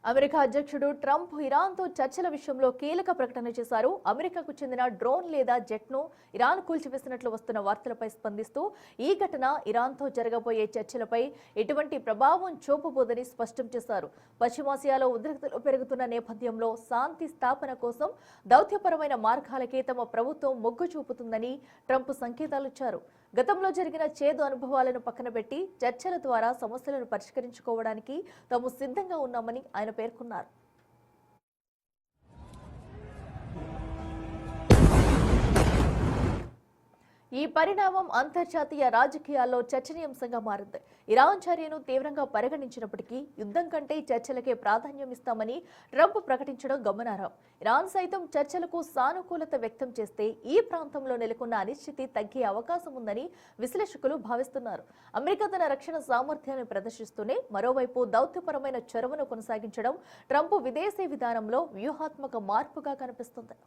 America అధ్యక్షుడు Trump ఇరాన్తో చర్చల విషయంలో కీలక ప్రకటన చేశారు. అమెరికాకు చెందిన డ్రోన్ లేదా జెట్ను ఇరాన్ కూల్చివేసినట్లు వస్తున్న వార్తలపై స్పందిస్తూ ఈ ఘటన ఇరాన్తో జరగబోయే చర్చలపై ఎటువంటి ప్రభావం చూపబోదని స్పష్టం చేశారు. పశ్చిమాసియాలో ఉద్రిక్తతలు పెరుగుతున్న నేపథ్యంలో శాంతి స్థాపన కోసం దౌత్యపరమైన మార్గాలకే తమ ప్రభుత్వం మొగ్గు చూపుతుందని ట్రంప్ సంకేతాలిచ్చారు. గతంలో జరిగిన చేదు అనుభవాలను పక్కన పెట్టి చర్చల ద్వారా సమస్యలను పరిష్కరించుకోవడానికి తాము సిద్ధంగా ఉన్నామని ఆయన పేర్కొన్నారు. ఈ పరిణామం అంతర్జాతీయ రాజకీయాల్లో చర్చనీయాంశంగా మారింది. ఇరాన్ చర్యను తీవ్రంగా పరిగణించినప్పటికీ యుద్ధం కంటే చర్చలకే ప్రాధాన్యం ఇస్తామని ట్రంప్ ప్రకటించడం గమనార్హం. ఇరాన్ సైతం చర్చలకు సానుకూలత వ్యక్తం చేస్తే ఈ ప్రాంతంలో నెలకొన్న అనిశ్చితి తగ్గే అవకాశం ఉందని విశ్లేషకులు భావిస్తున్నారు. అమెరికా తన రక్షణ సామర్థ్యాన్ని ప్రదర్శిస్తూనే మరోవైపు దౌత్యపరమైన చొరవను కొనసాగించడం ట్రంప్ విదేశీ విధానంలో వ్యూహాత్మక మార్పుగా కనిపిస్తుంది.